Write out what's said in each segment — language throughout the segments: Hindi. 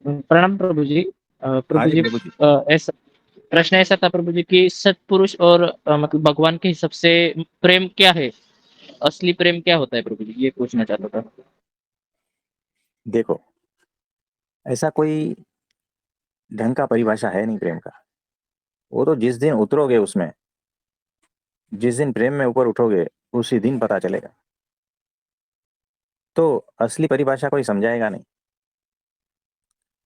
प्रणाम प्रभु जी। हाँ प्रभु जी जी, प्रभु जी। ऐसा प्रश्न ऐसा था प्रभु जी कि सत्पुरुष और मतलब भगवान के हिसाब से प्रेम क्या है? असली प्रेम क्या होता है प्रभु जी? ये पूछना चाहता था। देखो, ऐसा कोई ढंग का परिभाषा है नहीं प्रेम का। वो तो जिस दिन उतरोगे उसमें, जिस दिन प्रेम में ऊपर उठोगे, उसी दिन पता चलेगा। तो असली परिभाषा कोई समझाएगा नहीं,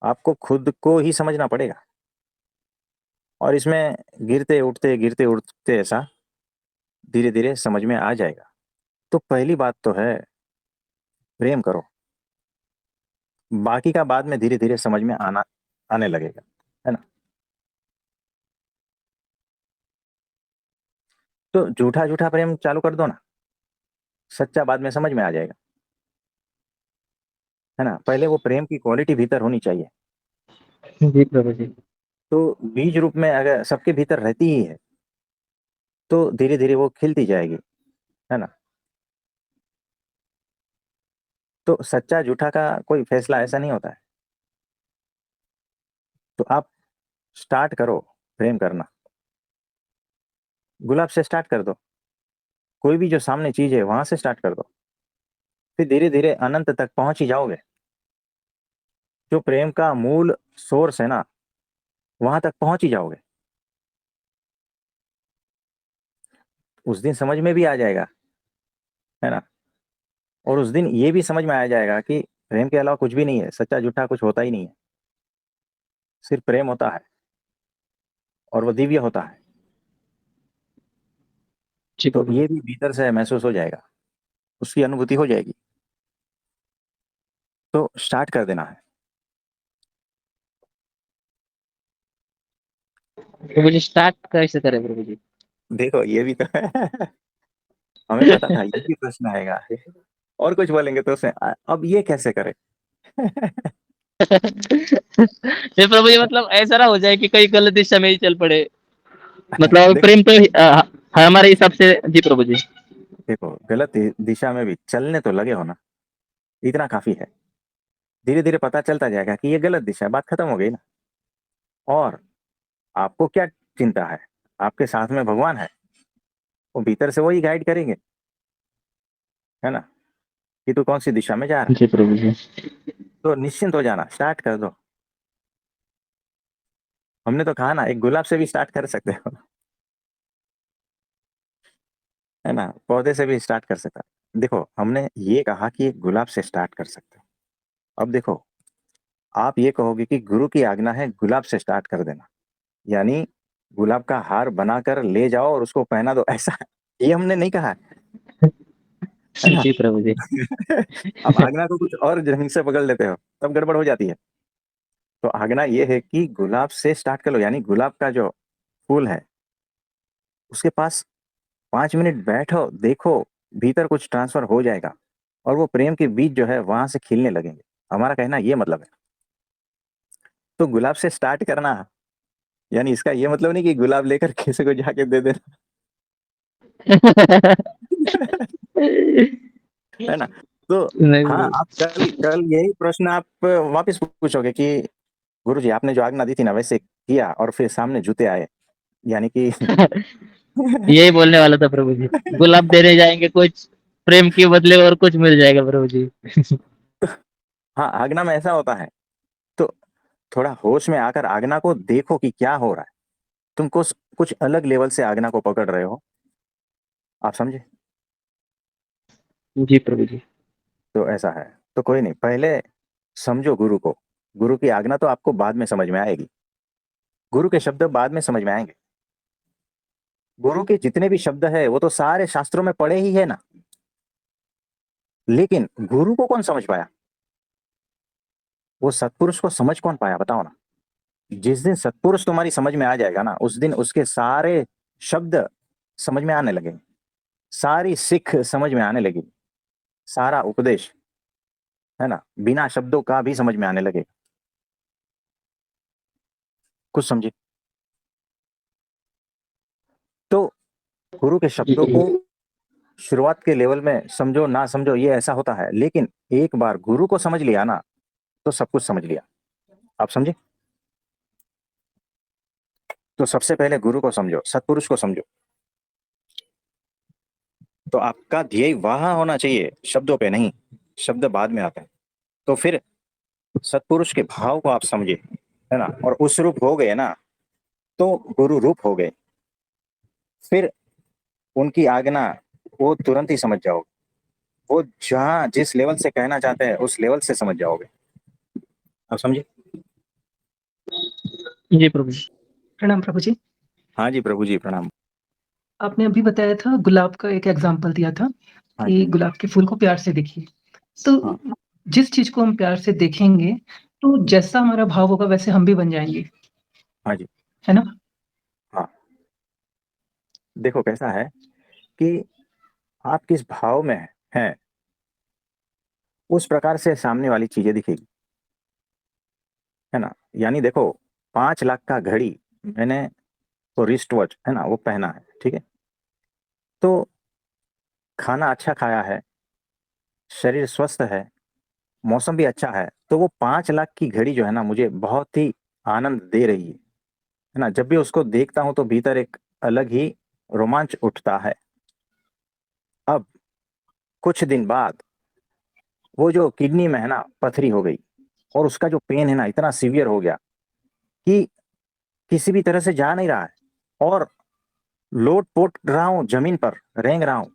आपको खुद को ही समझना पड़ेगा। और इसमें गिरते उठते ऐसा धीरे धीरे समझ में आ जाएगा। तो पहली बात तो है, प्रेम करो। बाकी का बाद में धीरे धीरे समझ में आने लगेगा, है ना। तो झूठा झूठा प्रेम चालू कर दो ना, सच्चा बाद में समझ में आ जाएगा, है ना। पहले वो प्रेम की क्वालिटी भीतर होनी चाहिए। जी प्रभु जी। तो बीज रूप में अगर सबके भीतर रहती ही है, तो धीरे धीरे वो खिलती जाएगी, है ना। तो सच्चा झूठा का कोई फैसला ऐसा नहीं होता है। तो आप स्टार्ट करो प्रेम करना, गुलाब से स्टार्ट कर दो। कोई भी जो सामने चीज है वहां से स्टार्ट कर दो, फिर धीरे धीरे अनंत तक पहुंच ही जाओगे। जो प्रेम का मूल सोर्स है ना, वहां तक पहुंच ही जाओगे। उस दिन समझ में भी आ जाएगा, है ना। और उस दिन ये भी समझ में आ जाएगा कि प्रेम के अलावा कुछ भी नहीं है, सच्चा झूठा कुछ होता ही नहीं है। सिर्फ प्रेम होता है, और वो दिव्य होता है। जी तो प्रभु जी। ये भी भीतर से महसूस हो जाएगा, उसकी अनुभूति हो जाएगी। तो स्टार्ट कर देना है। प्रभु जी, स्टार्ट कैसे करें प्रभु जी? देखो, ये भी तो है। हमें पता था ये भी प्रश्न आएगा। और कुछ बोलेंगे तो उसे अब ये कैसे करे। ये प्रभु जी, मतलब ऐसा ना हो जाए कि कहीं गलत दिशा में ही चल पड़े। मतलब देखो प्रेम तो हमारे हिसाब से। जी प्रभु जी। देखो, गलत दिशा में भी चलने तो लगे हो ना, इतना काफी है। धीरे धीरे पता चलता जाएगा कि ये गलत दिशा है, बात खत्म हो गई ना। और आपको क्या चिंता है, आपके साथ में भगवान है, वो भीतर से वही गाइड करेंगे, है ना, कि तू कौन सी दिशा में जा रहा है। जी प्रभु जी। तो निश्चिंत हो जाना, स्टार्ट कर दो। हमने तो कहा ना, एक गुलाब से भी स्टार्ट कर सकते हो, है ना, पौधे से भी स्टार्ट कर सकता है। देखो, हमने ये कहा कि एक गुलाब से स्टार्ट कर सकते हो। अब देखो, आप ये कहोगे कि गुरु की आज्ञा है गुलाब से स्टार्ट कर देना, यानी गुलाब का हार बनाकर ले जाओ और उसको पहना दो, ऐसा ये हमने नहीं कहा है ना। जी प्रभु जी। आप आज्ञा को कुछ और ढंग से पकड़ लेते हो, तब गड़बड़ हो जाती है। तो आज्ञा ये है कि गुलाब से स्टार्ट कर लो, यानी गुलाब का जो फूल है उसके पास 5 मिनट बैठो, देखो, भीतर कुछ ट्रांसफर हो जाएगा, और वो प्रेम के बीज जो है वहां से खिलने लगेंगे। हमारा कहना ये मतलब है। तो गुलाब से स्टार्ट करना, यानी इसका ये मतलब नहीं कि गुलाब लेकर किसी को जाके दे देना। है ना। तो नहीं हाँ, प्रभु। आप कल कल यही प्रश्न आप वापस पूछोगे कि गुरु जी आपने जो आज्ञा दी थी ना वैसे किया, और फिर सामने जूते आए, यानी कि यही बोलने वाला था प्रभु जी। गुलाब देने जाएंगे कुछ, प्रेम के बदले और कुछ मिल जाएगा प्रभु जी। हाँ, आज्ञा में ऐसा होता है। तो थोड़ा होश में आकर आज्ञा को देखो कि क्या हो रहा है। तुम कुछ अलग लेवल से आज्ञा को पकड़ रहे हो, आप समझे। जी प्रभु जी। तो ऐसा है। तो कोई नहीं, पहले समझो गुरु को। गुरु की आज्ञा तो आपको बाद में समझ में आएगी, गुरु के शब्द बाद में समझ में आएंगे। गुरु के जितने भी शब्द है वो तो सारे शास्त्रों में पढ़े ही है ना। लेकिन गुरु को कौन समझ पाया, वो सत्पुरुष को समझ कौन पाया, बताओ ना। जिस दिन सत्पुरुष तुम्हारी समझ में आ जाएगा ना, उस दिन उसके सारे शब्द समझ में आने लगेंगे, सारी सिख समझ में आने लगेगी, सारा उपदेश, है ना, बिना शब्दों का भी समझ में आने लगे। कुछ समझे। तो गुरु के शब्दों को जी शुरुआत के लेवल में समझो ना समझो, ये ऐसा होता है। लेकिन एक बार गुरु को समझ लिया ना, तो सब कुछ समझ लिया। आप समझे? तो सबसे पहले गुरु को समझो, सत्पुरुष को समझो। तो आपका ध्येय वहां होना चाहिए, शब्दों पे नहीं, शब्द बाद में आते हैं। तो फिर सत्पुरुष के भाव को आप समझे, है ना, और उस रूप हो गए ना, तो गुरु रूप हो गए। फिर उनकी आज्ञा वो तुरंत ही समझ जाओगे। वो जहां जिस लेवल से कहना चाहते हैं उस लेवल से समझ जाओगे। आप समझे? जी प्रभु जी। प्रणाम प्रभु जी। हाँ जी प्रभु जी, प्रणाम। आपने अभी बताया था, गुलाब का एक एग्जाम्पल दिया था हाँ कि जी। गुलाब के फूल को प्यार से देखिए। तो हाँ जिस चीज को हम प्यार से देखेंगे, तो जैसा हमारा भाव होगा वैसे हम भी बन जाएंगे, हाँ जी। है ना? हाँ, देखो कैसा है कि आप किस भाव में हैं, उस प्रकार से सामने वाली चीजें दिखेगी, है ना। यानी देखो, 5 लाख का घड़ी मैंने, तो रिस्ट वॉच है ना, वो पहना है, ठीक है। तो खाना अच्छा खाया है, शरीर स्वस्थ है, मौसम भी अच्छा है, तो वो 5 लाख की घड़ी जो है ना, मुझे बहुत ही आनंद दे रही है ना। जब भी उसको देखता हूं तो भीतर एक अलग ही रोमांच उठता है। अब कुछ दिन बाद वो जो किडनी में है ना पथरी हो गई, और उसका जो पेन है ना इतना सीवियर हो गया कि किसी भी तरह से जा नहीं रहा है, और लोट पोट रहा हूं, जमीन पर रेंग रहा हूं,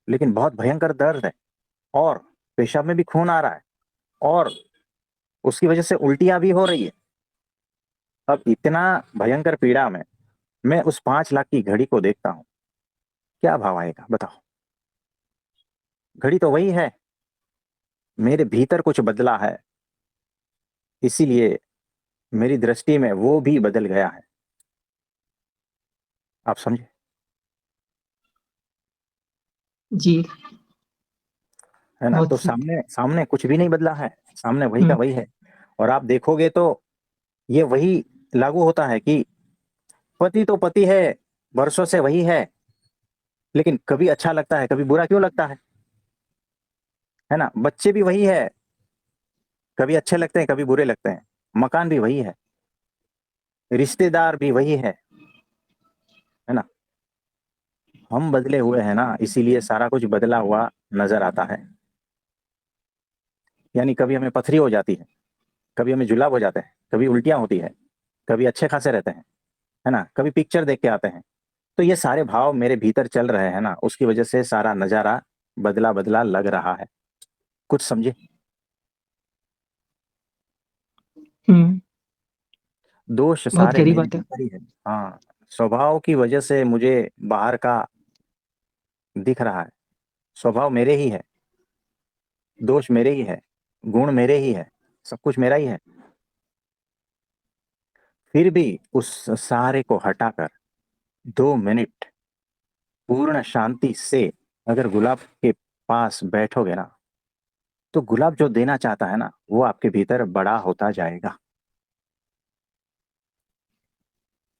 लेकिन बहुत भयंकर दर्द है, और पेशाब में भी खून आ रहा है, और उसकी वजह से उल्टियां भी हो रही है। अब इतना भयंकर पीड़ा में मैं उस 5 लाख की घड़ी को देखता हूं, क्या भाव आएगा बताओ? घड़ी तो वही है, मेरे भीतर कुछ बदला है, इसीलिए मेरी दृष्टि में वो भी बदल गया है। आप समझे? जी। है ना। बहुत तो सही। सामने सामने कुछ भी नहीं बदला है, सामने वही का हम्म। वही है। और आप देखोगे तो ये वही लागू होता है कि पति तो पति है, वर्षों से वही है, लेकिन कभी अच्छा लगता है, कभी बुरा क्यों लगता है ना। बच्चे भी वही है, कभी अच्छे लगते हैं, कभी बुरे लगते हैं। मकान भी वही है, रिश्तेदार भी वही है ना। हम बदले हुए हैं ना, इसीलिए सारा कुछ बदला हुआ नजर आता है। यानी कभी हमें पथरी हो जाती है, कभी हमें जुलाब हो जाते हैं, कभी उल्टियां होती है, कभी अच्छे खासे रहते हैं, है ना, कभी पिक्चर देख के आते हैं। तो ये सारे भाव मेरे भीतर चल रहे हैं ना, उसकी वजह से सारा नजारा बदला बदला लग रहा है। कुछ समझे? हम्म। दोष बहुत सारे गहरी मेरे बात है। भीतर ही है। हाँ, स्वभाव की वजह से मुझे बाहर का दिख रहा है। स्वभाव मेरे ही है, दोष मेरे ही है, गुण मेरे ही है, सब कुछ मेरा ही है। फिर भी उस सारे को हटाकर 2 मिनट पूर्ण शांति से अगर गुलाब के पास बैठोगे ना, तो गुलाब जो देना चाहता है ना, वो आपके भीतर बड़ा होता जाएगा,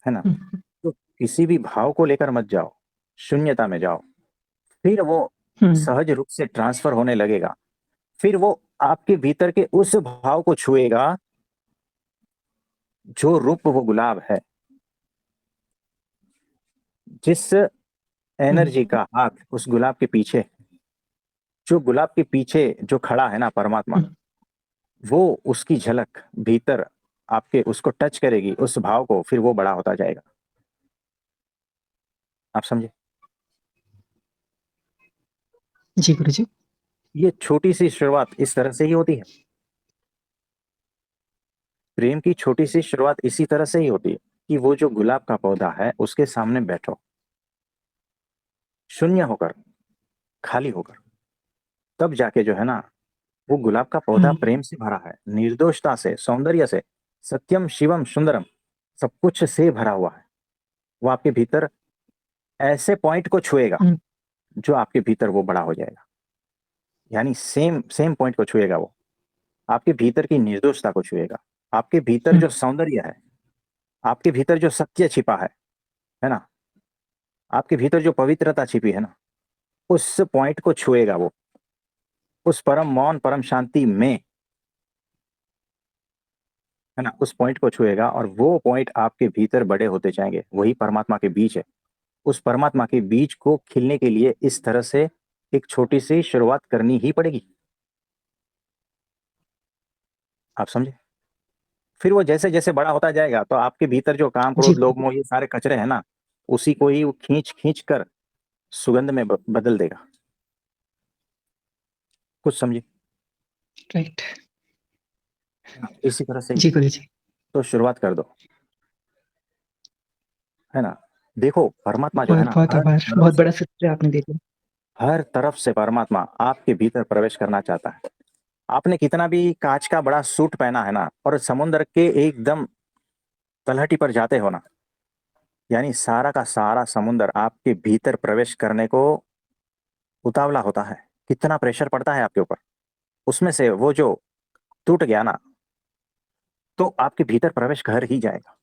है ना। हम्म। तो किसी भी भाव को लेकर मत जाओ, शून्यता में जाओ, फिर वो हम्म। सहज रूप से ट्रांसफर होने लगेगा। फिर वो आपके भीतर के उस भाव को छुएगा जो रूप वो गुलाब है, जिस एनर्जी हम्म। का हाथ उस गुलाब के पीछे, जो गुलाब के पीछे जो खड़ा है ना परमात्मा, हम्म। वो उसकी झलक भीतर आपके उसको टच करेगी, उस भाव को, फिर वो बड़ा होता जाएगा। आप समझे? जी गुरु जी। ये छोटी सी शुरुआत इस तरह से ही होती है। प्रेम की छोटी सी शुरुआत इसी तरह से ही होती है कि वो जो गुलाब का पौधा है उसके सामने बैठो, शून्य होकर, खाली होकर, तब जाके जो है ना, वो गुलाब का पौधा हम्म। प्रेम से भरा है, निर्दोषता से, सौंदर्य से, सत्यम शिवम सुंदरम, सब कुछ से भरा हुआ है। वो आपके भीतर ऐसे पॉइंट को छुएगा हम्म। जो आपके भीतर वो बड़ा हो जाएगा। यानी सेम सेम पॉइंट को छुएगा वो, आपके भीतर की निर्दोषता को छुएगा, आपके भीतर जो हम्म। सौंदर्य है, आपके भीतर जो सत्य छिपा है ना, आपके भीतर जो पवित्रता छिपी है ना, उस पॉइंट को छुएगा वो, उस परम मौन परम शांति में है ना, उस पॉइंट को छुएगा और वो पॉइंट आपके भीतर बड़े होते जाएंगे। वही परमात्मा के बीज है। उस परमात्मा के बीज को खिलने के लिए इस तरह से एक छोटी सी शुरुआत करनी ही पड़ेगी। आप समझे? फिर वो जैसे जैसे बड़ा होता जाएगा तो आपके भीतर जो काम, जी, क्रोध, लोभ, मोह, ये सारे कचरे हैं ना, उसी को ही वो खींच खींच कर सुगंध में बदल देगा। कुछ समझे? राइट। इसी तरह से ही जी गुरुजी। तो शुरुआत कर दो, है ना। देखो परमात्मा जो है ना, बहुत-बहुत आभार। बहुत बड़ा सत्य आपने दे दिया। हर तरफ से परमात्मा आपके भीतर प्रवेश करना चाहता है। आपने कितना भी कांच का बड़ा सूट पहना है ना, और समुद्र के एकदम तलहटी पर जाते हो ना, यानी सारा का सारा समुद्र आपके भीतर प्रवेश करने को उतावला होता है। कितना प्रेशर पड़ता है आपके ऊपर। उसमें से वो जो टूट गया ना, तो आपके भीतर प्रवेश कर ही जाएगा।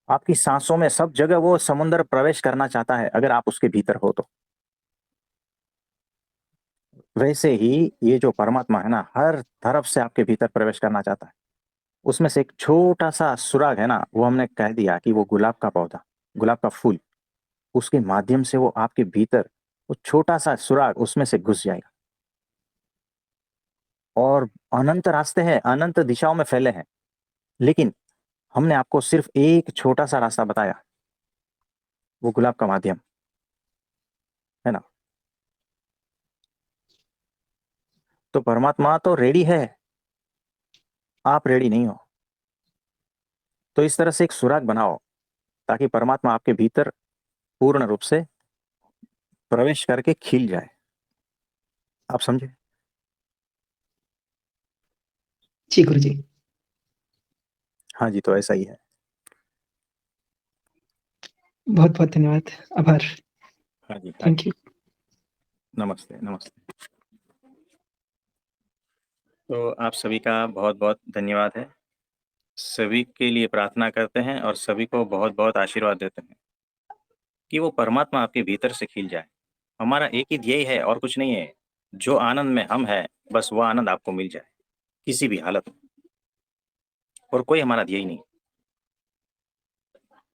आपकी सांसों में सब जगह वो समुद्र प्रवेश करना चाहता है, अगर आप उसके भीतर हो तो। वैसे ही ये जो परमात्मा है ना, हर तरफ से आपके भीतर प्रवेश करना चाहता है। उसमें से एक छोटा सा सुराग है ना, वो हमने कह दिया कि वो गुलाब का पौधा, गुलाब का फूल, उसके माध्यम से वो आपके भीतर, वो छोटा सा सुराग उसमें से घुस जाएगा। और अनंत रास्ते हैं, अनंत दिशाओं में फैले हैं, लेकिन हमने आपको सिर्फ एक छोटा सा रास्ता बताया, वो गुलाब का माध्यम, है ना। तो परमात्मा तो रेडी है, आप रेडी नहीं हो। तो इस तरह से एक सुराग बनाओ ताकि परमात्मा आपके भीतर पूर्ण रूप से प्रवेश करके खिल जाए। आप समझे? जी गुरुजी। हाँ जी, तो ऐसा ही है। बहुत-बहुत धन्यवाद। आभार। हाँ जी, हाँ जी। Thank you. नमस्ते, नमस्ते। तो आप सभी का बहुत बहुत धन्यवाद है। सभी के लिए प्रार्थना करते हैं और सभी को बहुत बहुत आशीर्वाद देते हैं कि वो परमात्मा आपके भीतर से खिल जाए। हमारा एक ही ध्येय है और कुछ नहीं है। जो आनंद में हम हैं, बस वो आनंद आपको मिल जाए किसी भी हालत में, और कोई हमारा ध्येय नहीं।